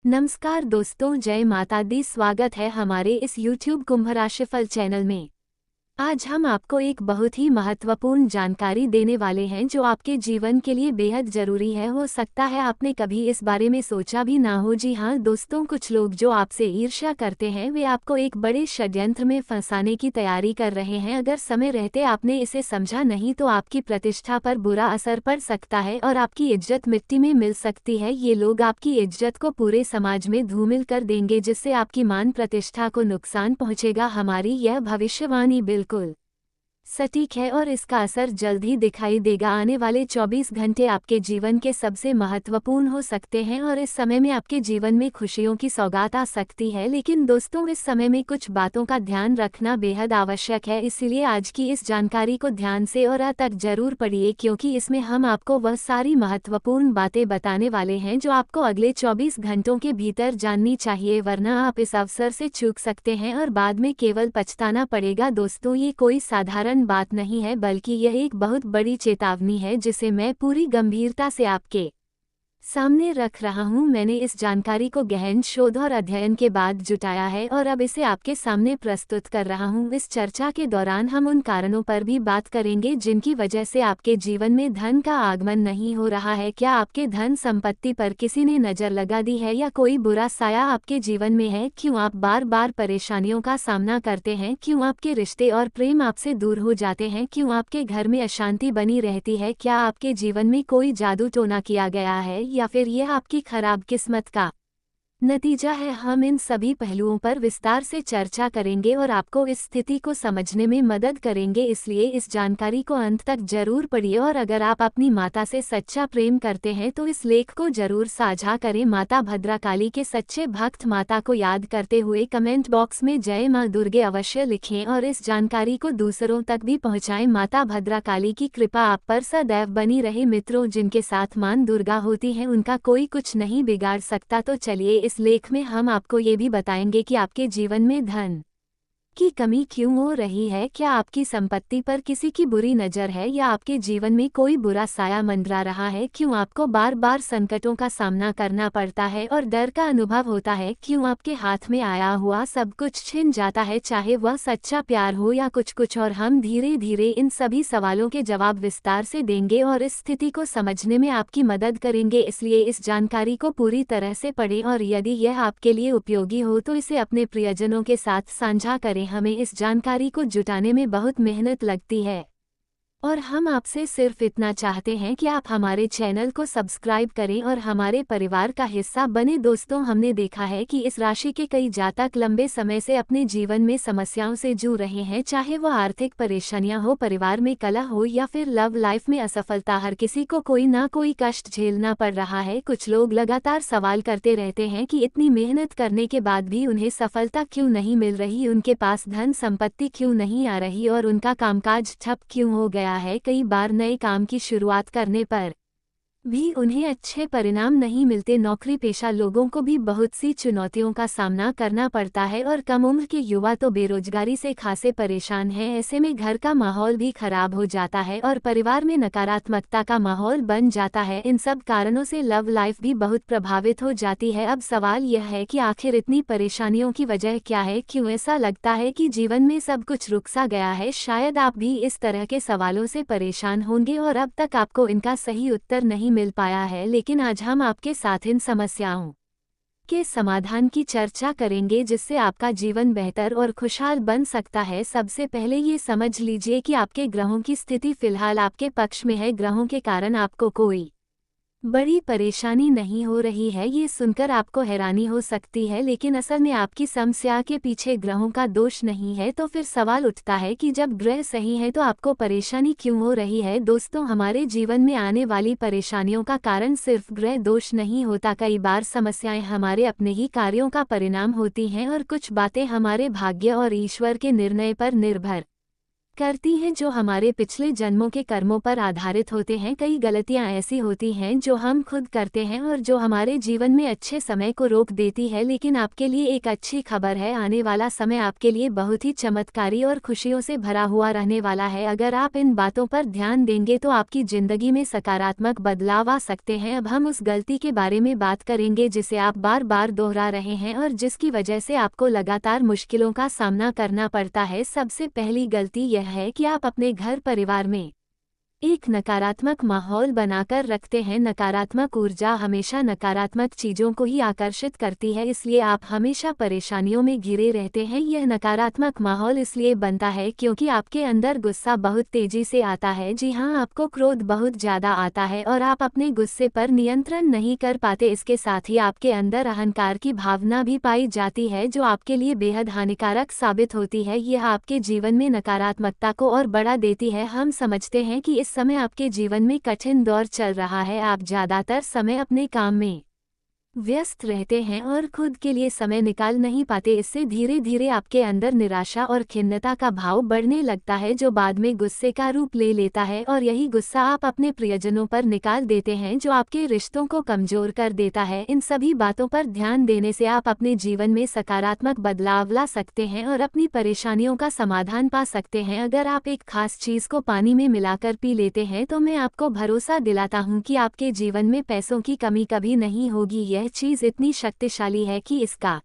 नमस्कार दोस्तों, जय माता दी। स्वागत है हमारे इस YouTube कुंभ राशिफल चैनल में। आज हम आपको एक बहुत ही महत्वपूर्ण जानकारी देने वाले हैं जो आपके जीवन के लिए बेहद जरूरी है। हो सकता है आपने कभी इस बारे में सोचा भी ना हो। जी हाँ दोस्तों, कुछ लोग जो आपसे ईर्ष्या करते हैं वे आपको एक बड़े षड्यंत्र में फंसाने की तैयारी कर रहे हैं। अगर समय रहते आपने इसे समझा नहीं तो आपकी प्रतिष्ठा पर बुरा असर पड़ सकता है और आपकी इज्जत मिट्टी में मिल सकती है। ये लोग आपकी इज्जत को पूरे समाज में धूमिल कर देंगे, जिससे आपकी मान प्रतिष्ठा को नुकसान पहुंचेगा। हमारी यह भविष्यवाणी बिल्कुल सटीक है और इसका असर जल्द ही दिखाई देगा। आने वाले 24 घंटे आपके जीवन के सबसे महत्वपूर्ण हो सकते हैं और इस समय में आपके जीवन में खुशियों की सौगात आ सकती है। लेकिन दोस्तों, इस समय में कुछ बातों का ध्यान रखना बेहद आवश्यक है। इसीलिए आज की इस जानकारी को ध्यान से और अंत तक जरूर पढ़िए, क्योंकि इसमें हम आपको वह सारी महत्वपूर्ण बातें बताने वाले हैं जो आपको अगले 24 घंटों के भीतर जाननी चाहिए, वरना आप इस अवसर से चूक सकते हैं और बाद में केवल पछताना पड़ेगा। दोस्तों, ये कोई साधारण बात नहीं है, बल्कि यह एक बहुत बड़ी चेतावनी है जिसे मैं पूरी गंभीरता से आपके सामने रख रहा हूं। मैंने इस जानकारी को गहन शोध और अध्ययन के बाद जुटाया है और अब इसे आपके सामने प्रस्तुत कर रहा हूं। इस चर्चा के दौरान हम उन कारणों पर भी बात करेंगे जिनकी वजह से आपके जीवन में धन का आगमन नहीं हो रहा है। क्या आपके धन संपत्ति पर किसी ने नजर लगा दी है या कोई बुरा साया आपके जीवन में है? क्यों आप बार बार परेशानियों का सामना करते हैं? क्यों आपके रिश्ते और प्रेम आपसे दूर हो जाते हैं? क्यों आपके घर में अशांति बनी रहती है? क्या आपके जीवन में कोई जादू टोना किया गया है या फिर यह आपकी खराब किस्मत का नतीजा है? हम इन सभी पहलुओं पर विस्तार से चर्चा करेंगे और आपको इस स्थिति को समझने में मदद करेंगे। इसलिए इस जानकारी को अंत तक जरूर पढ़िए और अगर आप अपनी माता से सच्चा प्रेम करते हैं तो इस लेख को जरूर साझा करें। माता भद्रकाली के सच्चे भक्त माता को याद करते हुए कमेंट बॉक्स में जय मां दुर्गे अवश्य लिखें और इस जानकारी को दूसरों तक भी पहुंचाएं। माता भद्रकाली की कृपा आप पर सदैव बनी रहे। मित्रों, जिनके साथ मां दुर्गा होती हैं उनका कोई कुछ नहीं बिगाड़ सकता। तो चलिए, इस लेख में हम आपको ये भी बताएंगे कि आपके जीवन में धन की कमी क्यों हो रही है। क्या आपकी संपत्ति पर किसी की बुरी नज़र है या आपके जीवन में कोई बुरा साया मंडरा रहा है? क्यों आपको बार बार संकटों का सामना करना पड़ता है और डर का अनुभव होता है? क्यों आपके हाथ में आया हुआ सब कुछ छिन जाता है, चाहे वह सच्चा प्यार हो या कुछ और? हम धीरे धीरे इन सभी सवालों के जवाब विस्तार से देंगे और इस स्थिति को समझने में आपकी मदद करेंगे। इसलिए इस जानकारी को पूरी तरह से पढ़ें और यदि यह आपके लिए उपयोगी हो तो इसे अपने प्रियजनों के साथ साझा करें। हमें इस जानकारी को जुटाने में बहुत मेहनत लगती है और हम आपसे सिर्फ इतना चाहते हैं कि आप हमारे चैनल को सब्सक्राइब करें और हमारे परिवार का हिस्सा बने। दोस्तों, हमने देखा है कि इस राशि के कई जातक लंबे समय से अपने जीवन में समस्याओं से जूझ रहे हैं, चाहे वह आर्थिक परेशानियां हो, परिवार में कलह हो या फिर लव लाइफ में असफलता। हर किसी को कोई ना कोई कष्ट झेलना पड़ रहा है। कुछ लोग लगातार सवाल करते रहते हैं कि इतनी मेहनत करने के बाद भी उन्हें सफलता क्यों नहीं मिल रही, उनके पास धन संपत्ति क्यों नहीं आ रही और उनका कामकाज ठप क्यों हो गया है। कई बार नए काम की शुरुआत करने पर भी उन्हें अच्छे परिणाम नहीं मिलते। नौकरी पेशा लोगों को भी बहुत सी चुनौतियों का सामना करना पड़ता है और कम उम्र के युवा तो बेरोजगारी से खासे परेशान हैं। ऐसे में घर का माहौल भी खराब हो जाता है और परिवार में नकारात्मकता का माहौल बन जाता है। इन सब कारणों से लव लाइफ भी बहुत प्रभावित हो जाती है। अब सवाल यह है कि आखिर इतनी परेशानियों की वजह क्या है? क्यों ऐसा लगता है कि जीवन में सब कुछ रुक सा गया है? शायद आप भी इस तरह के सवालों से परेशान होंगे और अब तक आपको इनका सही उत्तर नहीं मिल पाया है। लेकिन आज हम आपके साथ इन समस्याओं के समाधान की चर्चा करेंगे जिससे आपका जीवन बेहतर और खुशहाल बन सकता है। सबसे पहले ये समझ लीजिए कि आपके ग्रहों की स्थिति फिलहाल आपके पक्ष में है। ग्रहों के कारण आपको कोई बड़ी परेशानी नहीं हो रही है। ये सुनकर आपको हैरानी हो सकती है, लेकिन असल में आपकी समस्या के पीछे ग्रहों का दोष नहीं है। तो फिर सवाल उठता है कि जब ग्रह सही है तो आपको परेशानी क्यों हो रही है? दोस्तों, हमारे जीवन में आने वाली परेशानियों का कारण सिर्फ ग्रह दोष नहीं होता। कई बार समस्याएं हमारे अपने ही कार्यों का परिणाम होती हैं और कुछ बातें हमारे भाग्य और ईश्वर के निर्णय पर निर्भर करती हैं जो हमारे पिछले जन्मों के कर्मों पर आधारित होते हैं। कई गलतियां ऐसी होती हैं जो हम खुद करते हैं और जो हमारे जीवन में अच्छे समय को रोक देती है, लेकिन आपके लिए एक अच्छी खबर है, आने वाला समय आपके लिए बहुत ही चमत्कारी और खुशियों से भरा हुआ रहने वाला है। अगर आप इन बातों पर ध्यान देंगे तो आपकी जिंदगी में सकारात्मक बदलाव आ सकते हैं। अब हम उस गलती के बारे में बात करेंगे जिसे आप बार बार दोहरा रहे हैं और जिसकी वजह से आपको लगातार मुश्किलों का सामना करना पड़ता है। सबसे पहली गलती यह है कि आप अपने घर परिवार में एक नकारात्मक माहौल बनाकर रखते हैं। नकारात्मक ऊर्जा हमेशा नकारात्मक चीजों को ही आकर्षित करती है, इसलिए आप हमेशा परेशानियों में घिरे रहते हैं। यह नकारात्मक माहौल इसलिए बनता है क्योंकि आपके अंदर गुस्सा बहुत तेजी से आता है। जी हाँ, आपको क्रोध बहुत ज्यादा आता है और आप अपने गुस्से पर नियंत्रण नहीं कर पाते। इसके साथ ही आपके अंदर अहंकार की भावना भी पाई जाती है जो आपके लिए बेहद हानिकारक साबित होती है। यह आपके जीवन में नकारात्मकता को और बढ़ा देती है। हम समझते हैं कि इस समय आपके जीवन में कठिन दौर चल रहा है। आप ज्यादातर समय अपने काम में व्यस्त रहते हैं और खुद के लिए समय निकाल नहीं पाते। इससे धीरे धीरे आपके अंदर निराशा और खिन्नता का भाव बढ़ने लगता है जो बाद में गुस्से का रूप ले लेता है, और यही गुस्सा आप अपने प्रियजनों पर निकाल देते हैं जो आपके रिश्तों को कमजोर कर देता है। इन सभी बातों पर ध्यान देने से आप अपने जीवन में सकारात्मक बदलाव ला सकते हैं और अपनी परेशानियों का समाधान पा सकते हैं। अगर आप एक खास चीज को पानी में मिलाकर पी लेते हैं तो मैं आपको भरोसा दिलाता हूँ कि आपके जीवन में पैसों की कमी कभी नहीं होगी। यह चीज इतनी शक्तिशाली है कि इसका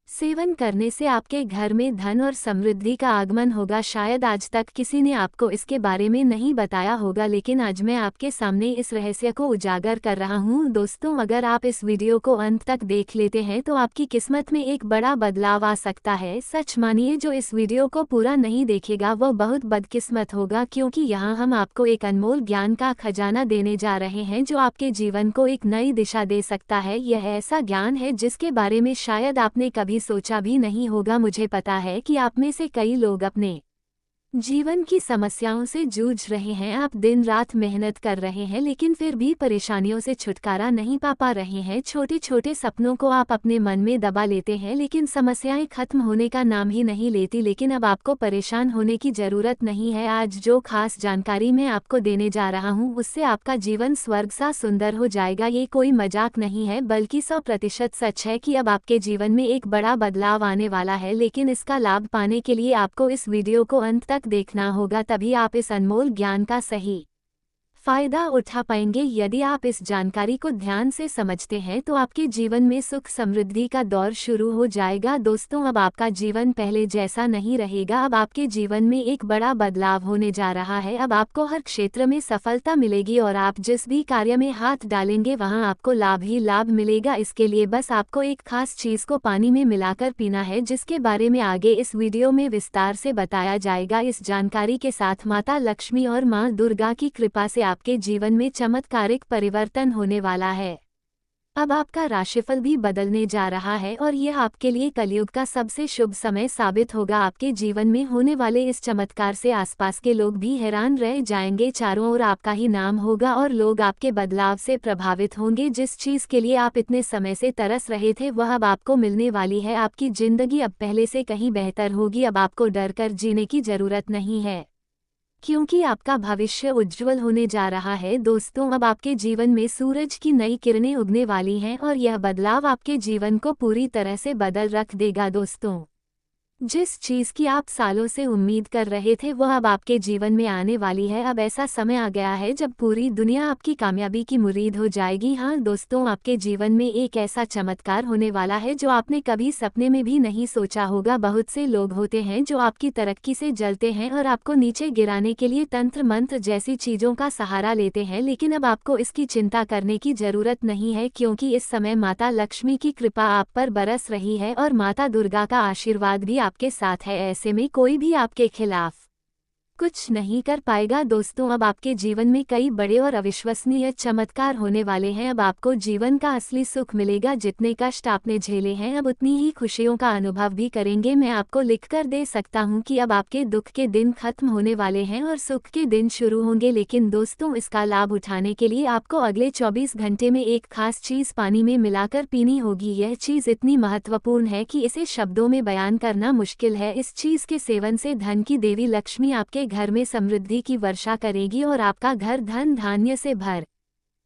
सेवन करने से आपके घर में धन और समृद्धि का आगमन होगा। शायद आज तक किसी ने आपको इसके बारे में नहीं बताया होगा, लेकिन आज मैं आपके सामने इस रहस्य को उजागर कर रहा हूँ। दोस्तों, अगर आप इस वीडियो को अंत तक देख लेते हैं तो आपकी किस्मत में एक बड़ा बदलाव आ सकता है। सच मानिए, जो इस वीडियो को पूरा नहीं देखेगा वो बहुत बदकिस्मत होगा, क्योंकि यहाँ हम आपको एक अनमोल ज्ञान का खजाना देने जा रहे हैं जो आपके जीवन को एक नई दिशा दे सकता है। यह ऐसा ज्ञान है जिसके बारे में शायद आपने कभी सोचा भी नहीं होगा। मुझे पता है कि आप में से कई लोग अपने जीवन की समस्याओं से जूझ रहे हैं। आप दिन रात मेहनत कर रहे हैं लेकिन फिर भी परेशानियों से छुटकारा नहीं पा रहे हैं। छोटे छोटे सपनों को आप अपने मन में दबा लेते हैं लेकिन समस्याएं खत्म होने का नाम ही नहीं लेती। लेकिन अब आपको परेशान होने की जरूरत नहीं है। आज जो खास जानकारी मैं आपको देने जा रहा हूं उससे आपका जीवन स्वर्ग सा सुंदर हो जाएगा। ये कोई मजाक नहीं है बल्कि 100% सच है कि अब आपके जीवन में एक बड़ा बदलाव आने वाला है। लेकिन इसका लाभ पाने के लिए आपको इस वीडियो को अंत तक देखना होगा, तभी आप इस अनमोल ज्ञान का सही फायदा उठा पाएंगे। यदि आप इस जानकारी को ध्यान से समझते हैं तो आपके जीवन में सुख समृद्धि का दौर शुरू हो जाएगा। दोस्तों, अब आपका जीवन पहले जैसा नहीं रहेगा। अब आपके जीवन में एक बड़ा बदलाव होने जा रहा है। अब आपको हर क्षेत्र में सफलता मिलेगी और आप जिस भी कार्य में हाथ डालेंगे वहां आपको लाभ ही लाभ मिलेगा। इसके लिए बस आपको एक खास चीज को पानी में मिलाकर पीना है, जिसके बारे में आगे इस वीडियो में विस्तार से बताया जाएगा। इस जानकारी के साथ माता लक्ष्मी और मां दुर्गा की कृपा से आपके जीवन में चमत्कारिक परिवर्तन होने वाला है। अब आपका राशिफल भी बदलने जा रहा है और यह आपके लिए कलयुग का सबसे शुभ समय साबित होगा। आपके जीवन में होने वाले इस चमत्कार से आसपास के लोग भी हैरान रह जाएंगे। चारों ओर आपका ही नाम होगा और लोग आपके बदलाव से प्रभावित होंगे। जिस चीज के लिए आप इतने समय से तरस रहे थे वह अब आपको मिलने वाली है। आपकी जिंदगी अब पहले से कहीं बेहतर होगी। अब आपको डर कर जीने की जरूरत नहीं है, क्योंकि आपका भविष्य उज्जवल होने जा रहा है। दोस्तों, अब आपके जीवन में सूरज की नई किरणें उगने वाली हैं और यह बदलाव आपके जीवन को पूरी तरह से बदल रख देगा। दोस्तों, जिस चीज की आप सालों से उम्मीद कर रहे थे वह अब आपके जीवन में आने वाली है। अब ऐसा समय आ गया है जब पूरी दुनिया आपकी कामयाबी की मुरीद हो जाएगी। हाँ दोस्तों, आपके जीवन में एक ऐसा चमत्कार होने वाला है जो आपने कभी सपने में भी नहीं सोचा होगा। बहुत से लोग होते हैं जो आपकी तरक्की से जलते हैं और आपको नीचे गिराने के लिए तंत्र मंत्र जैसी चीजों का सहारा लेते हैं, लेकिन अब आपको इसकी चिंता करने की जरूरत नहीं है, क्योंकि इस समय माता लक्ष्मी की कृपा आप पर बरस रही है और माता दुर्गा का आशीर्वाद भी आपके साथ है। ऐसे में कोई भी आपके खिलाफ कुछ नहीं कर पाएगा। दोस्तों, अब आपके जीवन में कई बड़े और अविश्वसनीय चमत्कार होने वाले हैं। अब आपको जीवन का असली सुख मिलेगा। जितने कष्ट आपने झेले हैं, अब उतनी ही खुशियों का अनुभव भी करेंगे। मैं आपको लिखकर दे सकता हूं कि अब आपके दुख के दिन खत्म होने वाले हैं और सुख के दिन शुरू होंगे। लेकिन दोस्तों, इसका लाभ उठाने के लिए आपको अगले 24 घंटे में एक खास चीज़ पानी में मिलाकर पीनी होगी। यह चीज़ इतनी महत्वपूर्ण है कि इसे शब्दों में बयान करना मुश्किल है। इस चीज़ के सेवन से धन की देवी लक्ष्मी आपके घर में समृद्धि की वर्षा करेगी और आपका घर धन धान्य से भर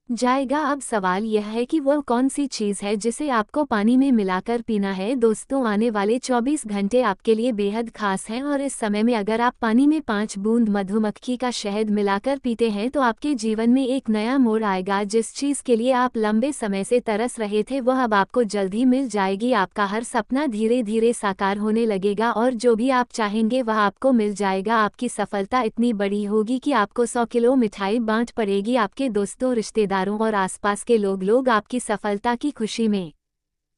जाएगा। अब सवाल यह है कि वह कौन सी चीज़ है जिसे आपको पानी में मिलाकर पीना है। दोस्तों, आने वाले 24 घंटे आपके लिए बेहद खास हैं और इस समय में अगर आप पानी में 5 बूंद मधुमक्खी का शहद मिलाकर पीते हैं तो आपके जीवन में एक नया मोड़ आएगा। जिस चीज़ के लिए आप लंबे समय से तरस रहे थे वह अब आपको जल्द ही मिल जाएगी। आपका हर सपना धीरे धीरे साकार होने लगेगा और जो भी आप चाहेंगे वह आपको मिल जाएगा। आपकी सफलता इतनी बड़ी होगी कि आपको 100 किलो मिठाई बांट पड़ेगी। आपके दोस्तों, रिश्तेदारों और आसपास के लोग आपकी सफलता की खुशी में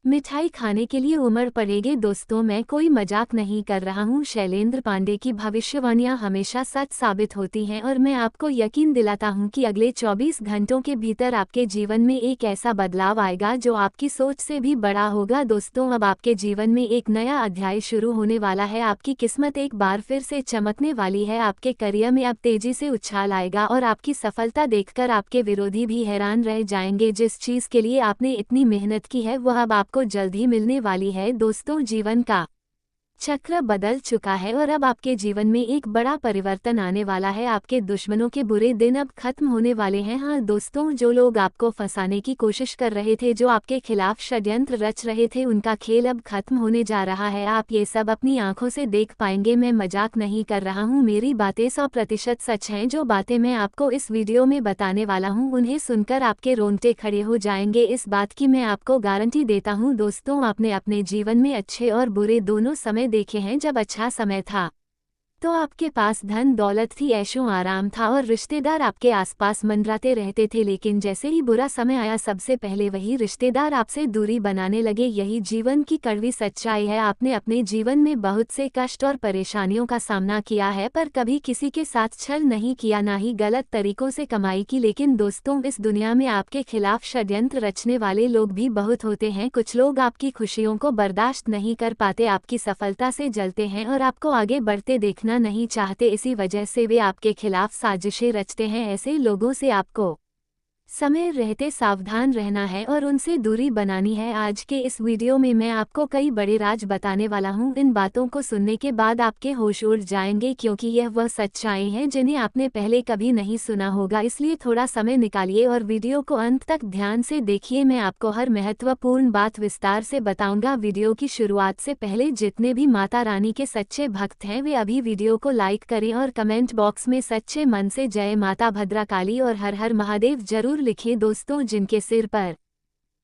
मिठाई खाने के लिए उमड़ पड़ेंगे। दोस्तों, मैं कोई मजाक नहीं कर रहा हूँ। शैलेंद्र पांडे की भविष्यवाणियाँ हमेशा सच साबित होती हैं और मैं आपको यकीन दिलाता हूँ कि अगले 24 घंटों के भीतर आपके जीवन में एक ऐसा बदलाव आएगा जो आपकी सोच से भी बड़ा होगा। दोस्तों, अब आपके जीवन में एक नया अध्याय शुरू होने वाला है। आपकी किस्मत एक बार फिर से चमकने वाली है। आपके करियर में अब तेजी से उछाल आएगा और आपकी सफलता देखकर आपके विरोधी भी हैरान रह जाएंगे। जिस चीज़ के लिए आपने इतनी मेहनत की है वह अब को जल्द ही मिलने वाली है। दोस्तों, जीवन का चक्र बदल चुका है और अब आपके जीवन में एक बड़ा परिवर्तन आने वाला है। आपके दुश्मनों के बुरे दिन अब खत्म होने वाले हैं। हाँ दोस्तों, जो लोग आपको फंसाने की कोशिश कर रहे थे, जो आपके खिलाफ षड्यंत्र रच रहे थे, उनका खेल अब खत्म होने जा रहा है। आप ये सब अपनी आंखों से देख पाएंगे। मैं मजाक नहीं कर रहा हूँ। मेरी बातें 100% सच हैं। जो बातें मैं आपको इस वीडियो में बताने वाला हूँ उन्हें सुनकर आपके रोंगटे खड़े हो जाएंगे। इस बात की मैं आपको गारंटी देता हूँ। दोस्तों, आपने अपने जीवन में अच्छे और बुरे दोनों समय देखे हैं। जब अच्छा समय था तो आपके पास धन दौलत थी, ऐशो आराम था और रिश्तेदार आपके आसपास मंडराते रहते थे। लेकिन जैसे ही बुरा समय आया, सबसे पहले वही रिश्तेदार आपसे दूरी बनाने लगे। यही जीवन की कड़वी सच्चाई है। आपने अपने जीवन में बहुत से कष्ट और परेशानियों का सामना किया है, पर कभी किसी के साथ छल नहीं किया, ना ही गलत तरीकों से कमाई की। लेकिन दोस्तों, इस दुनिया में आपके खिलाफ षड्यंत्र रचने वाले लोग भी बहुत होते हैं। कुछ लोग आपकी खुशियों को बर्दाश्त नहीं कर पाते, आपकी सफलता से जलते हैं और आपको आगे बढ़ते देखना नहीं चाहते। इसी वजह से वे आपके खिलाफ साजिशें रचते हैं। ऐसे लोगों से आपको समय रहते सावधान रहना है और उनसे दूरी बनानी है। आज के इस वीडियो में मैं आपको कई बड़े राज बताने वाला हूं। इन बातों को सुनने के बाद आपके होश उड़ जाएंगे, क्योंकि यह वह सच्चाई हैं जिन्हें आपने पहले कभी नहीं सुना होगा। इसलिए थोड़ा समय निकालिए और वीडियो को अंत तक ध्यान से देखिए। मैं आपको हर महत्वपूर्ण बात विस्तार से बताऊंगा। वीडियो की शुरुआत से पहले जितने भी माता रानी के सच्चे भक्त हैं वे अभी वीडियो को लाइक करें और कमेंट बॉक्स में सच्चे मन से जय माता भद्रकाली और हर हर महादेव जरूर लिखिए। दोस्तों, जिनके सिर पर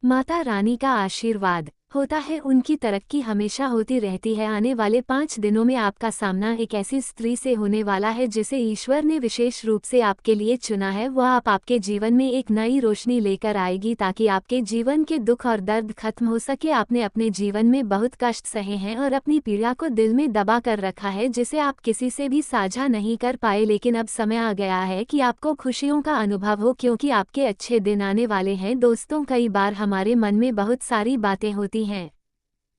माता रानी का आशीर्वाद होता है उनकी तरक्की हमेशा होती रहती है। आने वाले 5 दिनों में आपका सामना एक ऐसी स्त्री से होने वाला है जिसे ईश्वर ने विशेष रूप से आपके लिए चुना है। वह आपके जीवन में एक नई रोशनी लेकर आएगी ताकि आपके जीवन के दुख और दर्द खत्म हो सके। आपने अपने जीवन में बहुत कष्ट सहे हैं और अपनी पीड़ा को दिल में दबा कर रखा है, जिसे आप किसी से भी साझा नहीं कर पाए। लेकिन अब समय आ गया है कि आपको खुशियों का अनुभव हो, क्योंकि आपके अच्छे दिन आने वाले हैं। दोस्तों, कई बार हमारे मन में बहुत सारी बातें होती हैं,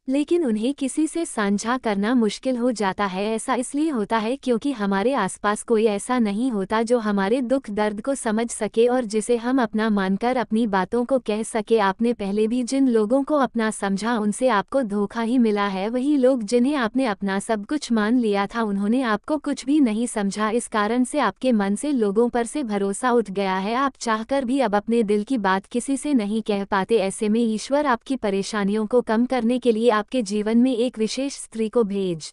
लेकिन उन्हें किसी से साझा करना मुश्किल हो जाता है। ऐसा इसलिए होता है क्योंकि हमारे आसपास कोई ऐसा नहीं होता जो हमारे दुख दर्द को समझ सके और जिसे हम अपना मानकर अपनी बातों को कह सके। आपने पहले भी जिन लोगों को अपना समझा उनसे आपको धोखा ही मिला है। वही लोग जिन्हें आपने अपना सब कुछ मान लिया था, उन्होंने आपको कुछ भी नहीं समझा। इस कारण से आपके मन से लोगों पर से भरोसा उठ गया है। आप चाहकर भी अब अपने दिल की बात किसी से नहीं कह पाते। ऐसे में ईश्वर आपकी परेशानियों को कम करने के लिए आपके जीवन में एक विशेष स्त्री को भेज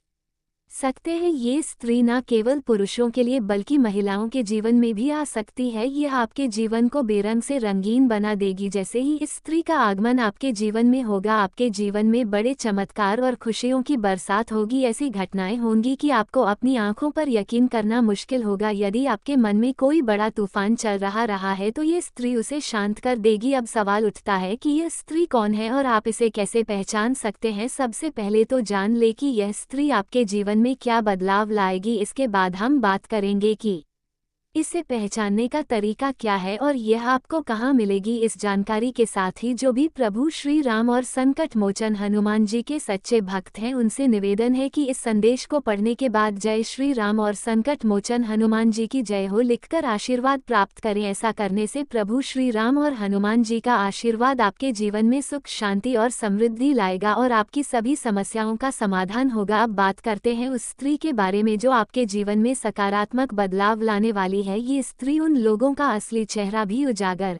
सकते हैं। ये स्त्री न केवल पुरुषों के लिए बल्कि महिलाओं के जीवन में भी आ सकती है। यह आपके जीवन को बेरंग से रंगीन बना देगी। जैसे ही इस स्त्री का आगमन आपके जीवन में होगा, आपके जीवन में बड़े चमत्कार और खुशियों की बरसात होगी। ऐसी घटनाएं होंगी कि आपको अपनी आंखों पर यकीन करना मुश्किल होगा। यदि आपके मन में कोई बड़ा तूफान चल रहा है तो ये स्त्री उसे शांत कर देगी। अब सवाल उठता है कि यह स्त्री कौन है और आप इसे कैसे पहचान सकते हैं। सबसे पहले तो जान ले कि यह स्त्री आपके जीवन जीवन में क्या बदलाव लाएगी। इसके बाद हम बात करेंगे कि इसे पहचानने का तरीका क्या है और यह आपको कहाँ मिलेगी। इस जानकारी के साथ ही जो भी प्रभु श्री राम और संकट मोचन हनुमान जी के सच्चे भक्त हैं उनसे निवेदन है कि इस संदेश को पढ़ने के बाद जय श्री राम और संकट मोचन हनुमान जी की जय हो लिखकर आशीर्वाद प्राप्त करें। ऐसा करने से प्रभु श्री राम और हनुमान जी का आशीर्वाद आपके जीवन में सुख शांति और समृद्धि लाएगा और आपकी सभी समस्याओं का समाधान होगा। अब बात करते हैं उस स्त्री के बारे में जो आपके जीवन में सकारात्मक बदलाव लाने वाली है। ये स्त्री उन लोगों का असली चेहरा भी उजागर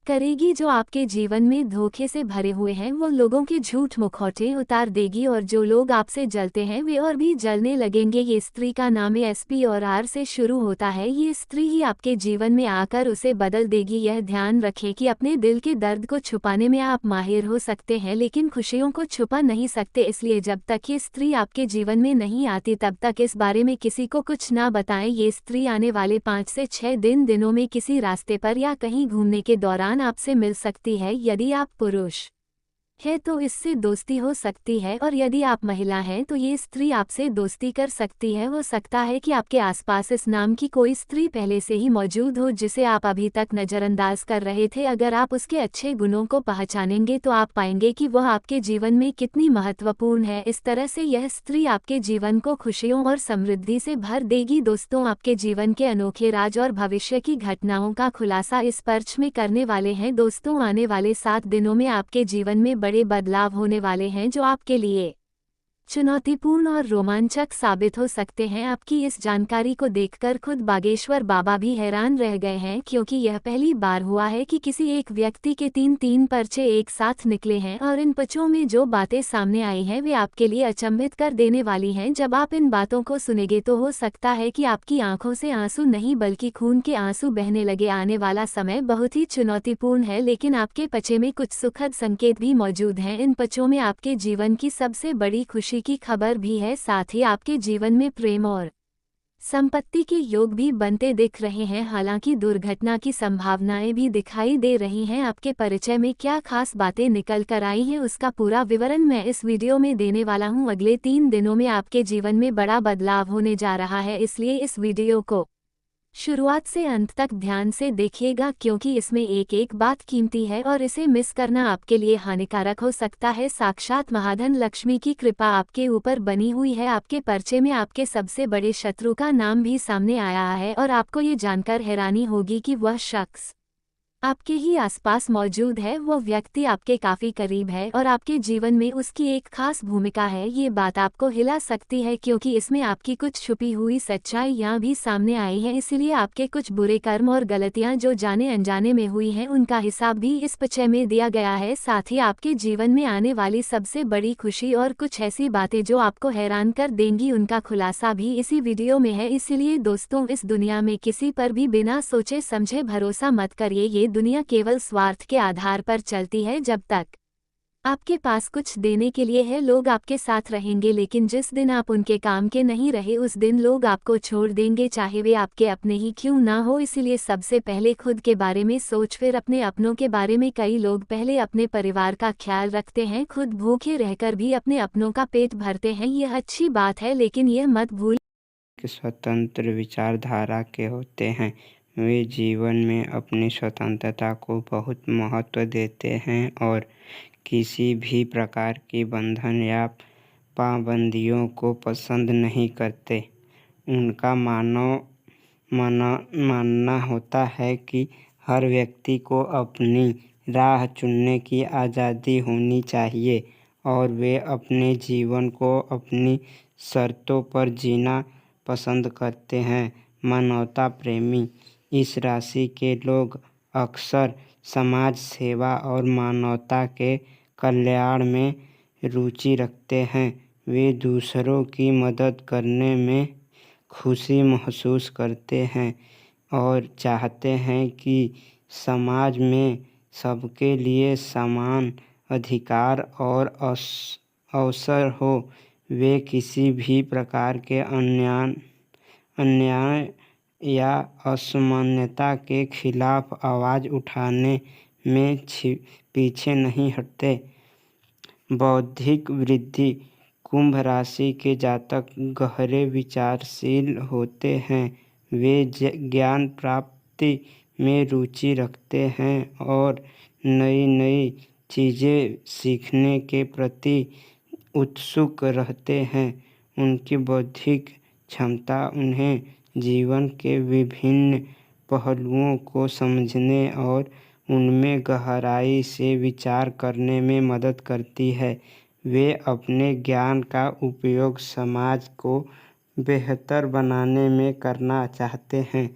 करेगी जो आपके जीवन में धोखे से भरे हुए हैं। वो लोगों के झूठ मुखौटे उतार देगी और जो लोग आपसे जलते हैं वे और भी जलने लगेंगे। ये स्त्री का नाम एसपी और आर से शुरू होता है। ये स्त्री ही आपके जीवन में आकर उसे बदल देगी। यह ध्यान रखें कि अपने दिल के दर्द को छुपाने में आप माहिर हो सकते हैं लेकिन खुशियों को छुपा नहीं सकते। इसलिए जब तक ये स्त्री आपके जीवन में नहीं आती तब तक इस बारे में किसी को कुछ ना बताएं। ये स्त्री आने वाले 5 से 6 दिनों में किसी रास्ते पर या कहीं घूमने के दौरान आपसे मिल सकती है। यदि आप पुरुष है तो इससे दोस्ती हो सकती है और यदि आप महिला हैं तो ये स्त्री आपसे दोस्ती कर सकती है। हो सकता है कि आपके आसपास इस नाम की कोई स्त्री पहले से ही मौजूद हो जिसे आप अभी तक नज़रअंदाज कर रहे थे। अगर आप उसके अच्छे गुणों को पहचानेंगे तो आप पाएंगे कि वह आपके जीवन में कितनी महत्वपूर्ण है। इस तरह से यह स्त्री आपके जीवन को खुशियों और समृद्धि से भर देगी। दोस्तों, आपके जीवन के अनोखे राज और भविष्य की घटनाओं का खुलासा इस पर्च में करने वाले हैं। दोस्तों, आने वाले 7 दिनों में आपके जीवन में बड़े बदलाव होने वाले हैं जो आपके लिए चुनौतीपूर्ण और रोमांचक साबित हो सकते हैं। आपकी इस जानकारी को देखकर खुद बागेश्वर बाबा भी हैरान रह गए हैं क्योंकि यह पहली बार हुआ है कि किसी एक व्यक्ति के 3 पर्चे एक साथ निकले हैं और इन पर्चों में जो बातें सामने आई हैं वे आपके लिए अचंभित कर देने वाली हैं। जब आप इन बातों को सुनेंगे तो हो सकता है कि आपकी आंखों से आंसू नहीं बल्कि खून के आंसू बहने लगे। आने वाला समय बहुत ही चुनौतीपूर्ण है लेकिन आपके पर्चे में कुछ सुखद संकेत भी मौजूद हैं। इन पर्चों में आपके जीवन की सबसे बड़ी खुशी की खबर भी है। साथ ही आपके जीवन में प्रेम और संपत्ति के योग भी बनते दिख रहे हैं। हालांकि दुर्घटना की संभावनाएं भी दिखाई दे रही हैं। आपके परिचय में क्या खास बातें निकल कर आई हैं उसका पूरा विवरण मैं इस वीडियो में देने वाला हूं। अगले 3 दिनों में आपके जीवन में बड़ा बदलाव होने जा रहा है, इसलिए इस वीडियो को शुरुआत से अंत तक ध्यान से देखिएगा क्योंकि इसमें एक एक बात कीमती है और इसे मिस करना आपके लिए हानिकारक हो सकता है। साक्षात महाधन लक्ष्मी की कृपा आपके ऊपर बनी हुई है। आपके पर्चे में आपके सबसे बड़े शत्रु का नाम भी सामने आया है और आपको ये जानकर हैरानी होगी कि वह शख्स आपके ही आसपास मौजूद है। वो व्यक्ति आपके काफ़ी करीब है और आपके जीवन में उसकी एक खास भूमिका है। ये बात आपको हिला सकती है क्योंकि इसमें आपकी कुछ छुपी हुई सच्चाइयाँ भी सामने आई हैं। इसीलिए आपके कुछ बुरे कर्म और गलतियाँ जो जाने अनजाने में हुई हैं उनका हिसाब भी इस पर्चे में दिया गया है। साथ ही आपके जीवन में आने वाली सबसे बड़ी खुशी और कुछ ऐसी बातें जो आपको हैरान कर देंगी उनका खुलासा भी इसी वीडियो में है। इसीलिए दोस्तों, इस दुनिया में किसी पर भी बिना सोचे समझे भरोसा मत करिए। ये दुनिया केवल स्वार्थ के आधार पर चलती है। जब तक आपके पास कुछ देने के लिए है लोग आपके साथ रहेंगे लेकिन जिस दिन आप उनके काम के नहीं रहे उस दिन लोग आपको छोड़ देंगे, चाहे वे आपके अपने ही क्यों ना हो। इसलिए सबसे पहले खुद के बारे में सोच, फिर अपने अपनों के बारे में। कई लोग पहले अपने परिवार का ख्याल रखते हैं, खुद भूखे रहकर भी अपने अपनों का पेट भरते हैं। यह अच्छी बात है लेकिन यह मत भूल स्वतंत्र विचारधारा के होते हैं। वे जीवन में अपनी स्वतंत्रता को बहुत महत्व देते हैं और किसी भी प्रकार की बंधन या पाबंदियों को पसंद नहीं करते। उनका मानना होता है कि हर व्यक्ति को अपनी राह चुनने की आज़ादी होनी चाहिए और वे अपने जीवन को अपनी शर्तों पर जीना पसंद करते हैं। मानवता प्रेमी इस राशि के लोग अक्सर समाज सेवा और मानवता के कल्याण में रुचि रखते हैं। वे दूसरों की मदद करने में खुशी महसूस करते हैं और चाहते हैं कि समाज में सबके लिए समान अधिकार और अवसर हो। वे किसी भी प्रकार के अन्याय या असमानता के खिलाफ आवाज़ उठाने में पीछे नहीं हटते। बौद्धिक वृद्धि कुंभ राशि के जातक गहरे विचारशील होते हैं। वे ज्ञान प्राप्ति में रुचि रखते हैं और नई नई चीज़ें सीखने के प्रति उत्सुक रहते हैं। उनकी बौद्धिक क्षमता उन्हें जीवन के विभिन्न पहलुओं को समझने और उनमें गहराई से विचार करने में मदद करती है। वे अपने ज्ञान का उपयोग समाज को बेहतर बनाने में करना चाहते हैं।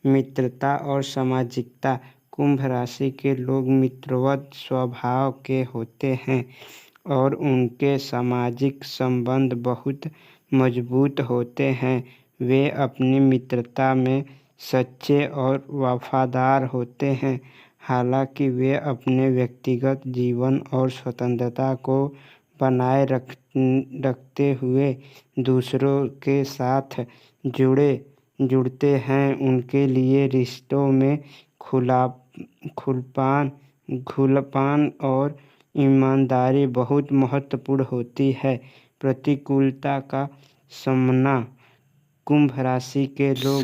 मित्रता और सामाजिकता। कुंभ राशि के लोग मित्रवत स्वभाव के होते हैं और उनके सामाजिक संबंध बहुत मजबूत होते हैं। वे अपनी मित्रता में सच्चे और वफादार होते हैं। हालांकि वे अपने व्यक्तिगत जीवन और स्वतंत्रता को बनाए रखते हुए दूसरों के साथ जुड़ते हैं। उनके लिए रिश्तों में खुलापन और ईमानदारी बहुत महत्वपूर्ण होती है। प्रतिकूलता का सामना। कुंभ राशि के लोग